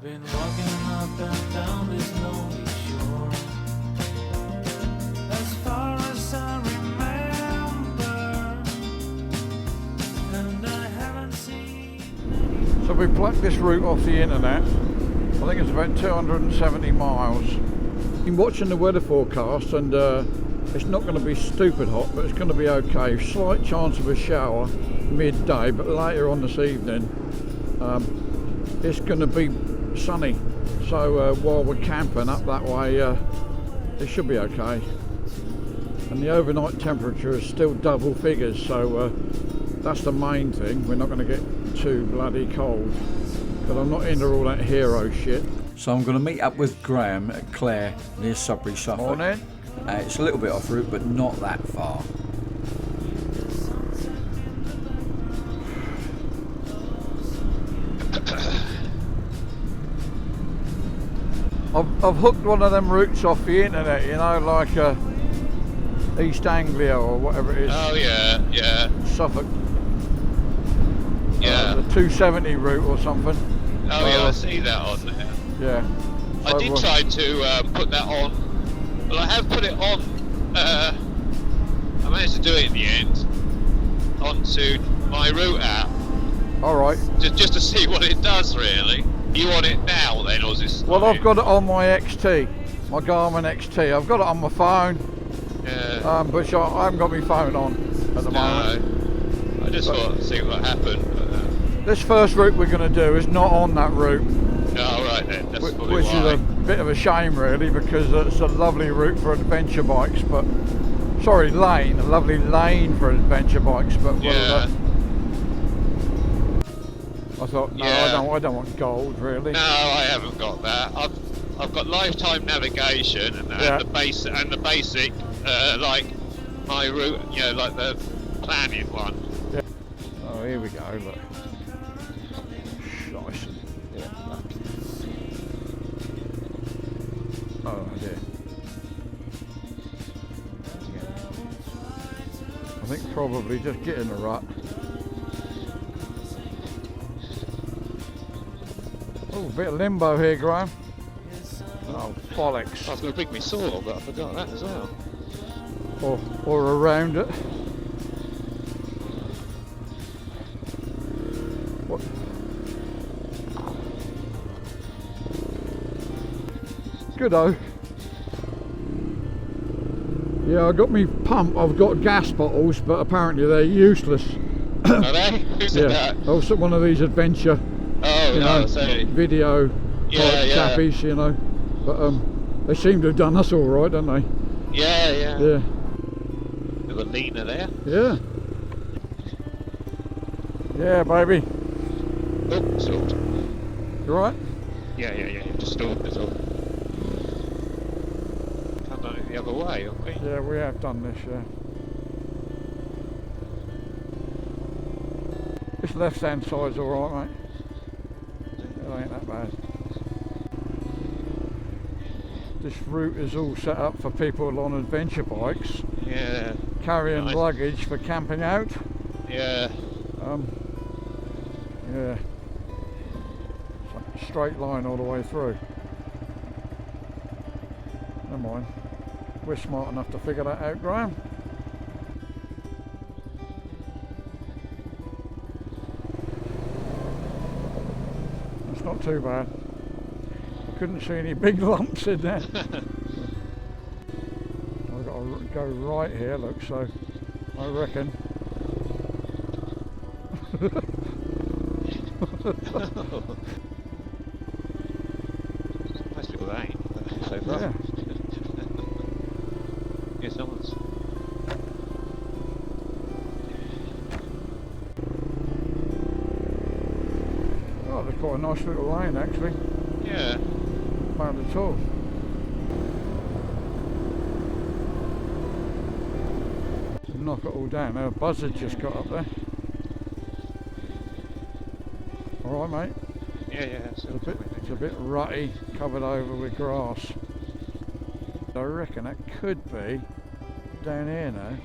I've been walking up and down this lonely shore as far as I remember, and I haven't seen any. So we plucked this route off the internet. I think it's about 270 miles. Been watching the weather forecast and it's not going to be stupid hot, but it's going to be okay. Slight chance of a shower midday, but later on this evening it's going to be sunny. So while we're camping up that way, it should be okay. And the overnight temperature is still double figures, so that's the main thing. We're not going to get too bloody cold, but I'm not into all that hero shit. So I'm going to meet up with Graham at Clare near Sudbury, Suffolk. Morning. It's a little bit off route, but not that far. I've hooked one of them routes off the internet, you know, like East Anglia or whatever it is. Oh yeah, yeah, Suffolk. yeah. The 270 route or something. Oh yeah, I see that on there. Yeah. I did try to put that on. Well, I have put it on. I managed to do it in the end onto my route app. All right. Just to see what it does, really. You on it now then, or is this? Well, I've got it on my XT, my Garmin XT. I've got it on my phone, Yeah. but I haven't got my phone on at the moment. No. I just thought to see what happened. But, This first route we're going to do is not on that route, oh right then, that's probably which why. is a bit of a shame really, because it's a lovely route for adventure bikes, but sorry, lane, a lovely lane for adventure bikes, but Yeah. I thought no, Yeah. I don't want gold really. No, I haven't got that. I've got lifetime navigation and Yeah. the basic like my route, you know, like the planning one. Yeah. Oh, here we go. Look. Nice. Yeah. Oh dear. I think probably just get in the rut. Oh, a bit of limbo here, Graham. Oh, bollocks. I was going to bring me saw, but I forgot that as well. Or around it. What? Good-o. Yeah, I got me pump. I've got gas bottles, but apparently they're useless. Are they? Who said Yeah, that? also one of these adventure, Oh, you no, know, sorry. video Yeah, type yeah. chappies, you know. But they seem to have done us all right, don't they? Yeah, yeah. Yeah. Bit of a leaner there. Yeah. Yeah, baby. Oh, stalled. You right? Yeah. Just stalled, that's all. I've done it the other way, haven't we? Yeah, we have done this, yeah. This left-hand side's all right, mate. It ain't that bad. This route is all set up for people on adventure bikes, Yeah. carrying Nice. luggage for camping out. Yeah. Yeah. It's a straight line all the way through. Never mind. We're smart enough to figure that out, Graham. It's not too bad. I couldn't see any big lumps in there. I've got to go right here, look, so I reckon. Nice little lane so far. Yeah. Yeah, someone's. Oh, there's quite a nice little lane actually. Yeah. Not bad at all. Knock it all down. Now a buzzard just got up there. Alright, mate. Yeah. It's a bit rutty, covered over with grass. I reckon that could be down here now.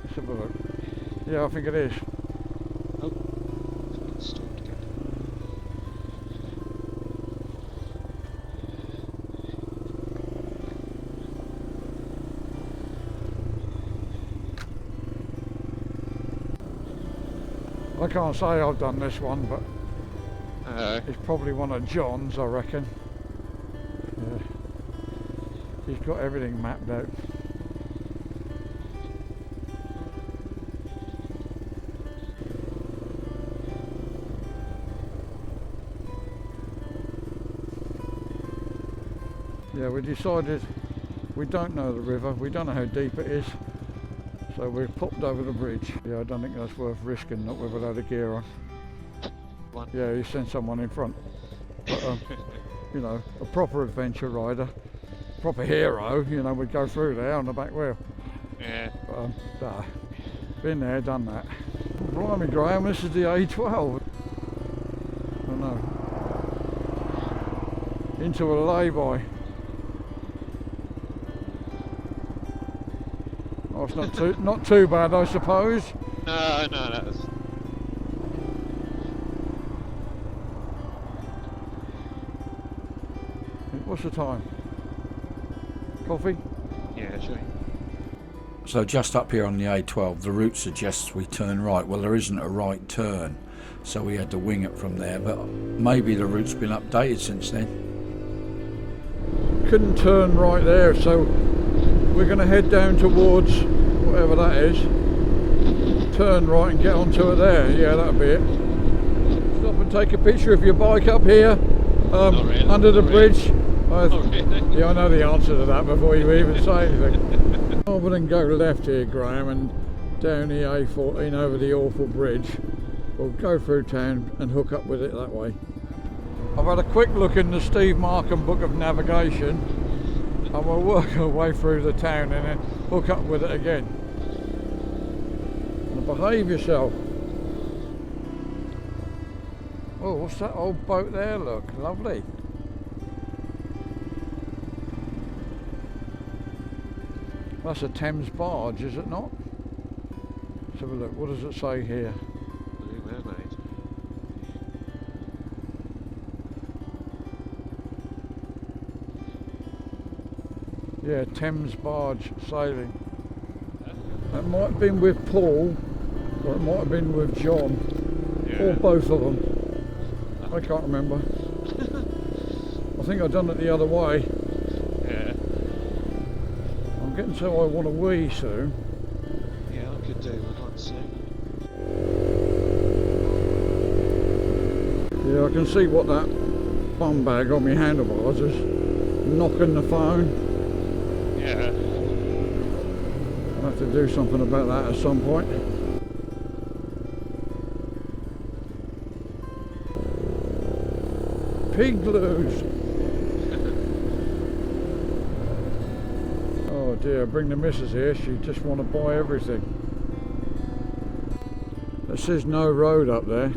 Let's have a look. Yeah, I think it is. Oh, it's stalled again. I can't say I've done this one, but it's probably one of John's, I reckon. He's got everything mapped out. Yeah, we decided we don't know the river, we don't know how deep it is, so we popped over the bridge. Yeah, I don't think that's worth risking, not with a load of gear on. Yeah, you send someone in front. But, you know, a proper adventure rider, proper hero, you know, would go through there on the back wheel. Yeah. But, nah, been there, done that. Blimey, Graham, this is the A12. I know. Into a lay-by. Oh, it's not too bad, I suppose. No, that's... What's the time? Coffee? Yeah, sure. So just up here on the A12, the route suggests we turn right. Well, there isn't a right turn, so we had to wing it from there, but maybe the route's been updated since then. Couldn't turn right there, so we're going to head down towards whatever that is. Turn right and get onto it there. Yeah, that'll be it. Stop and take a picture of your bike up here, really, under the bridge. Really? Yeah, I know the answer to that before you even say anything. Rather than go left here, Graham, and down the A14 over the awful bridge, we'll go through town and hook up with it that way. I've had a quick look in the Steve Markham Book of Navigation, and we'll work our way through the town and then hook up with it again. And behave yourself. Oh, what's that old boat there? Look, lovely. That's a Thames barge, is it not? Let's have a look. What does it say here? Blue Mermaid. Yeah, Thames barge sailing. That might have been with Paul, or it might have been with John, or both of them. I can't remember. I think I've done it the other way. Yeah. I'm getting so I want to wee soon. Yeah, I could do one soon. Yeah, I can see what that bum bag on my handlebars is knocking the phone. Yeah. I'll have to do something about that at some point. Pigloos. Oh dear, bring the missus here, she just want to buy everything. It says no road up there.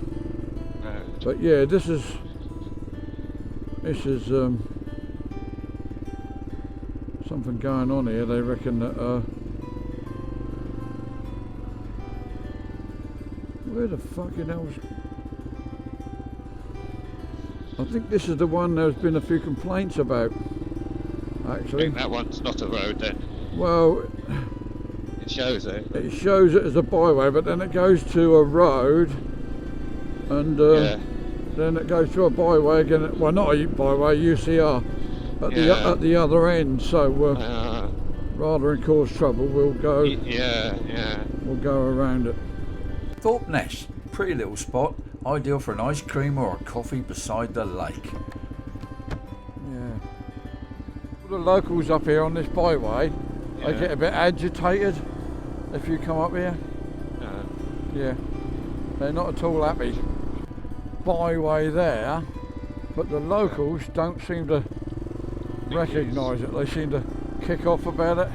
Road. But yeah, this is something going on here. They reckon that where the fucking hell's... I think this is the one there's been a few complaints about, I actually. think that one's not a road then. Well, It shows it. it shows it as a byway, but then it goes to a road, and Yeah. then it goes to a byway again. Well, not a byway, UCR, at the other end. So rather than cause trouble, we'll go. Yeah. We'll go around it. Thorpe Nest, pretty little spot, ideal for an ice cream or a coffee beside the lake. Yeah. All the locals up here on this byway, they get a bit agitated if you come up here. Yeah. They're not at all happy. Byway there, but the locals don't seem to recognise it. They seem to kick off about it.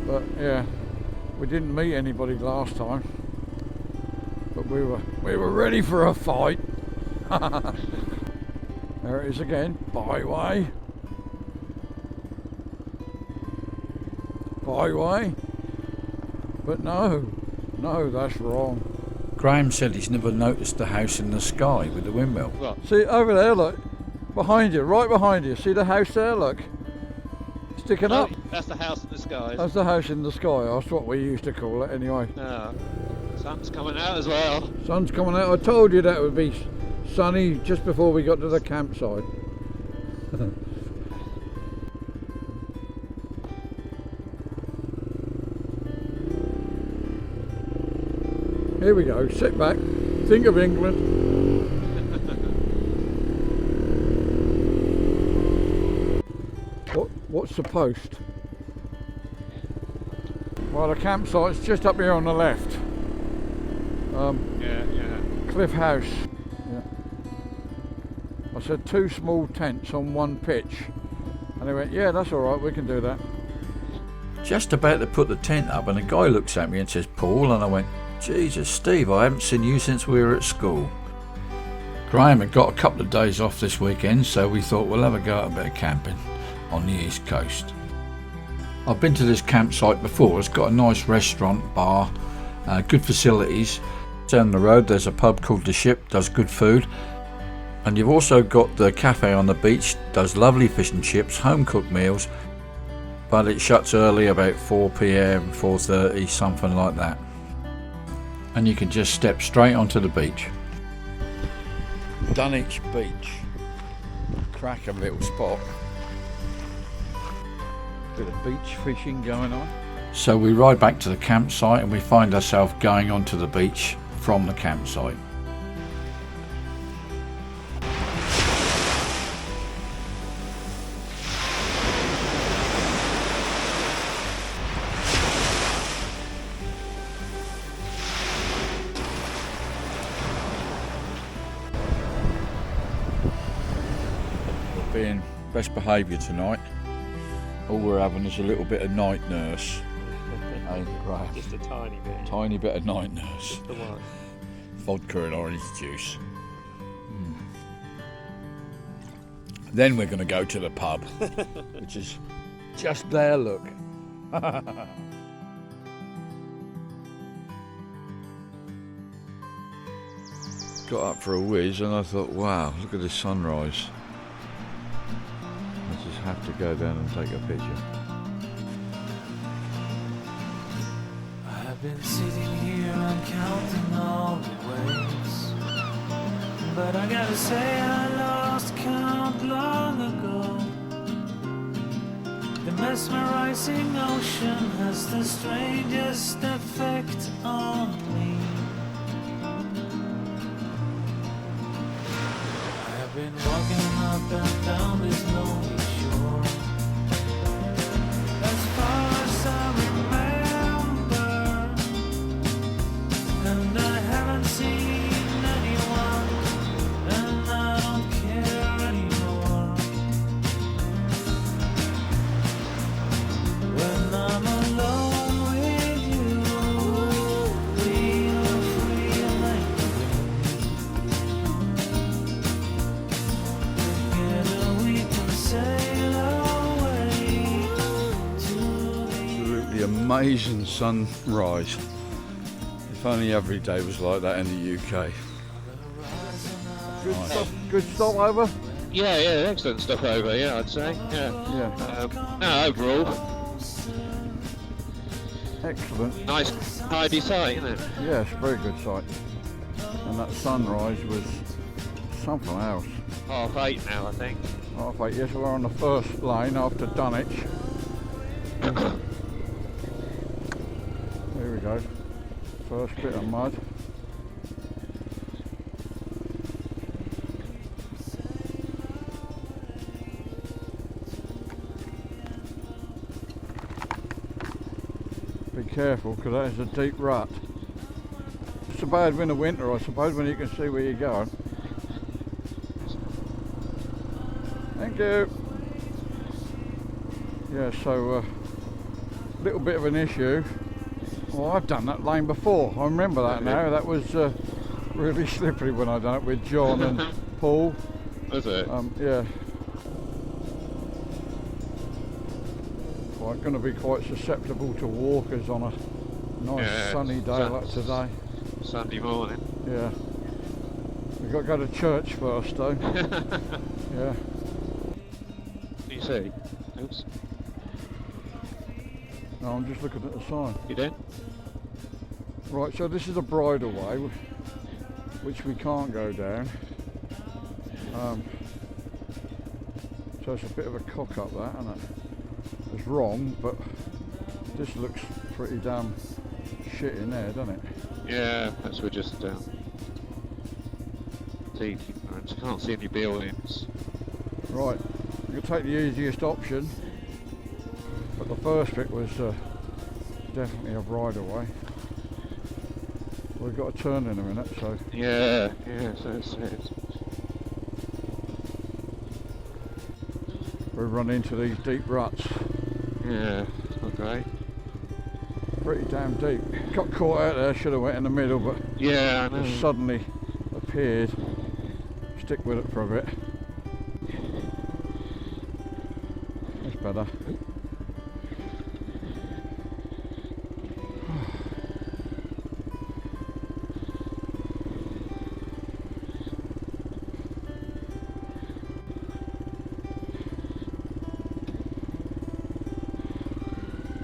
But yeah, we didn't meet anybody last time, but we were ready for a fight. There it is again, byway. Byway. But no, that's wrong. Graham said he's never noticed the house in the sky with the windmill. What? See over there, look, behind you, right behind you. See the house there, look, sticking up. That's the house in the skies. That's the house in the sky. That's what we used to call it anyway. Oh, sun's coming out as well. Sun's coming out. I told you that would be sunny just before we got to the campsite. Here we go. Sit back. Think of England. What's the post? Well, the campsite's just up here on the left. Yeah. Cliff House. Yeah. I said 2 small tents on 1 pitch. And they went, yeah, that's all right, we can do that. Just about to put the tent up, and a guy looks at me and says, Paul, and I went, Jesus, Steve, I haven't seen you since we were at school. Graham had got a couple of days off this weekend, so we thought we'll have a go at a bit of camping on the east coast. I've been to this campsite before. It's got a nice restaurant, bar, good facilities. Down the road there's a pub called The Ship, does good food, and you've also got the cafe on the beach, does lovely fish and chips, home cooked meals, but it shuts early, about 4 p.m, 4:30, something like that, and you can just step straight onto the beach. Dunwich Beach, cracking little spot. Bit of beach fishing going on. So we ride back to the campsite and we find ourselves going onto the beach from the campsite. We're being best behaviour tonight. All we're having is a little bit of night nurse. Hey, Graham. Just a tiny bit. Tiny bit of night nurse. Just the one. Vodka and orange juice. Then we're going to go to the pub, which is just there, look. Got up for a whiz and I thought, wow, look at this sunrise. I just have to go down and take a picture. I've been sitting here and counting all the waves, but I gotta say I lost count long ago. The mesmerizing ocean has the strangest effect on me. I've been walking up and down this lonely shore, as far as I remember, and I haven't seen anyone, and I don't care anymore. When I'm alone with you, we are free and together we can sail away to the Absolutely amazing sunrise. If only every day was like that in the UK. Good stop over? Yeah, excellent stuff over, yeah, I'd say. Yeah. Yeah, No, overall, excellent. nice, tidy sight, isn't it? Yes, very good sight. And that sunrise was something else. 8:30 now, I think. Halfway, yes, we're on the first lane after Dunwich. Here we go. First bit of mud. Be careful, because that is a deep rut. It's so bad in the winter, I suppose, when you can see where you're going. Thank you. Yeah, so a little bit of an issue. Well, I've done that lane before. I remember that now. That was really slippery when I done it with John and Paul. Was it? Yeah. Quite going to be quite susceptible to walkers on a nice sunny day like today. Sunday morning. Yeah. We've got to go to church first though. Yeah. You see? Oops. No, I'm just looking at the sign. You do? Right, so this is a bridleway, which we can't go down. So it's a bit of a cock up that, isn't it? It's wrong, but this looks pretty damn shit in there, doesn't it? Yeah, that's we're just see, I can't see any buildings. Right, you can take the easiest option, but the first bit was definitely a bridleway. We've got a turn in a minute, so Yeah, so it's we run into these deep ruts. yeah, it's not great. Pretty damn deep. Got caught out there, should have went in the middle, but Yeah, I know. just suddenly appeared. Stick with it for a bit. That's better.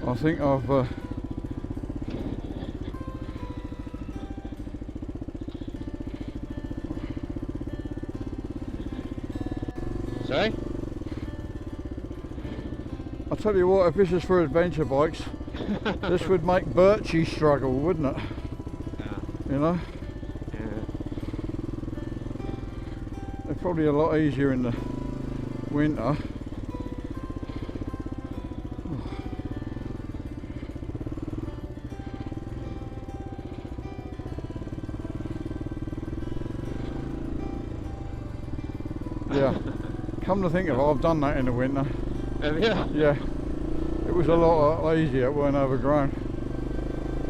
I think I've Sorry? I'll tell you what, if this is for adventure bikes, this would make Birchie struggle, wouldn't it? Yeah. You know? Yeah. They're probably a lot easier in the winter. Yeah, come to think of it, I've done that in the winter. Have you? Yeah, it was a lot easier, it weren't overgrown.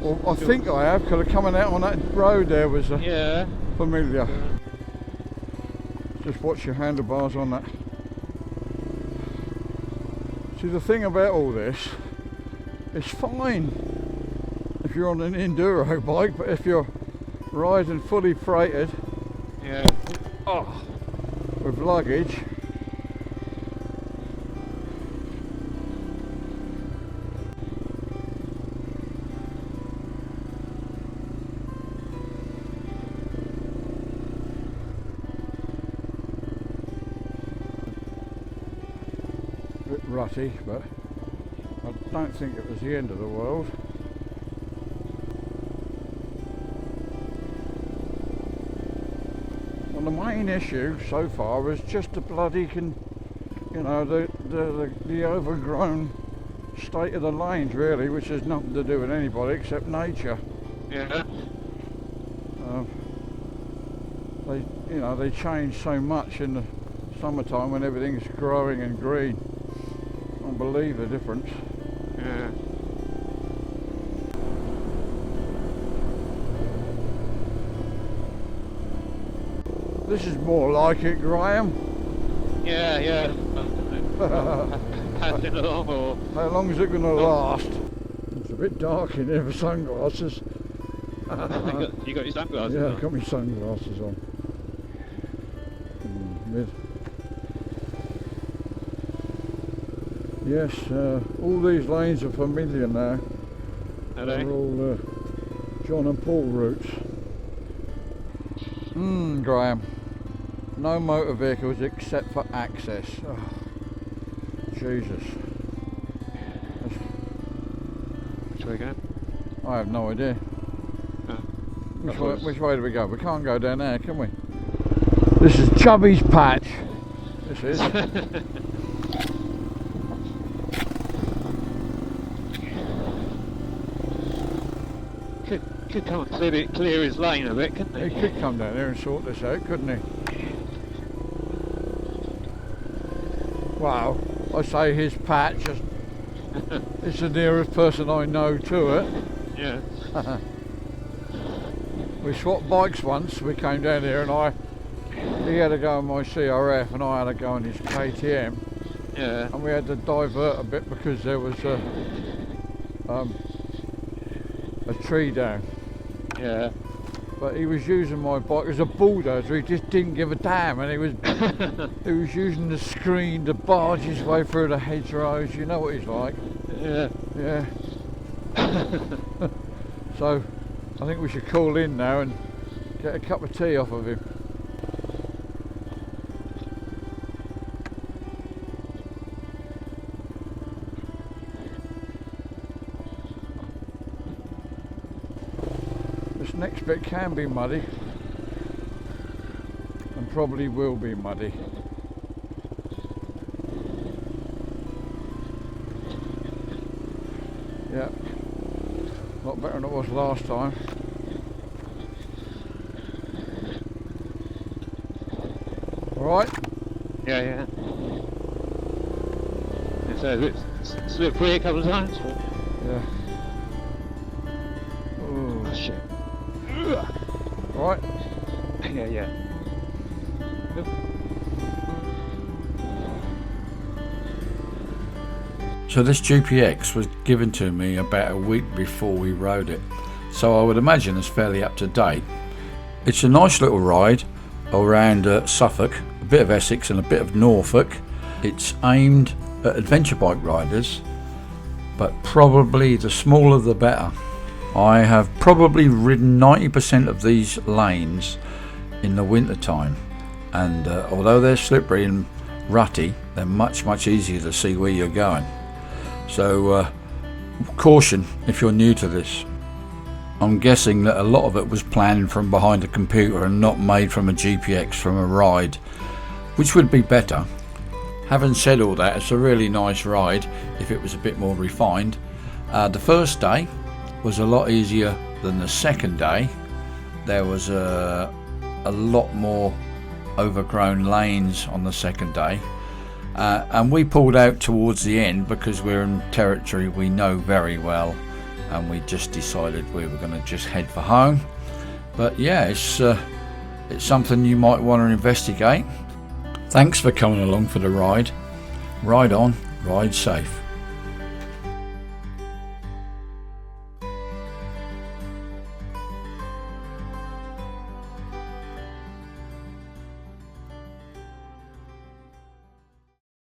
Well, I think I have, because coming out on that road there was Yeah. familiar. Just watch your handlebars on that. See, the thing about all this, it's fine if you're on an enduro bike, but if you're riding fully freighted Yeah. with luggage, a bit rutty, but I don't think it was the end of the world. Well, the main issue so far was just the bloody the overgrown state of the lanes, really, which has nothing to do with anybody except nature. Yeah. They change so much in the summertime when everything's growing and green. Can't believe the difference. Yeah. This is more like it, Graham. Yeah. Passing along or How long is it going to last? It's a bit dark in here for sunglasses. you got your sunglasses Yeah, on? I've got my sunglasses on. Mid. Yes, all these lanes are familiar now. Are they? They're all John and Paul routes. Graham. No motor vehicles except for access. Oh, Jesus. Which way again? I have no idea. Which way do we go? We can't go down there, can we? This is Chubby's Patch. This is. Could come and clear his lane a bit, couldn't He he? could come down here and sort this out, couldn't he? Well, I say his patch. It's the nearest person I know to it. Yeah. We swapped bikes once. We came down here and he had to go on my CRF and I had to go on his KTM. Yeah. And we had to divert a bit because there was a tree down. Yeah. But he was using my bike as a bulldozer. He just didn't give a damn, and he was using the screen to barge his way through the hedgerows. You know what he's like. Yeah. Yeah. So I think we should call in now and get a cup of tea off of him. This next bit can be muddy, and probably will be muddy. Yeah, a lot better than it was last time. Alright? Yeah. So it's slippery a couple of times. Yeah. Ooh. Oh shit. Alright? Yeah. So this GPX was given to me about a week before we rode it, so I would imagine it's fairly up to date. It's a nice little ride around Suffolk, a bit of Essex and a bit of Norfolk. It's aimed at adventure bike riders, but probably the smaller the better. I have probably ridden 90% of these lanes in the winter time, and although they're slippery and rutty, they're much easier to see where you're going. So caution if you're new to this. I'm guessing that a lot of it was planned from behind a computer and not made from a GPX from a ride, which would be better. Having said all that, it's a really nice ride if it was a bit more refined. The first day was a lot easier than the second day. There was a lot more overgrown lanes on the second day. And we pulled out towards the end because we're in territory we know very well, and we just decided we were going to just head for home. But yeah, it's something you might want to investigate. Thanks for coming along for the ride. Ride on, ride safe.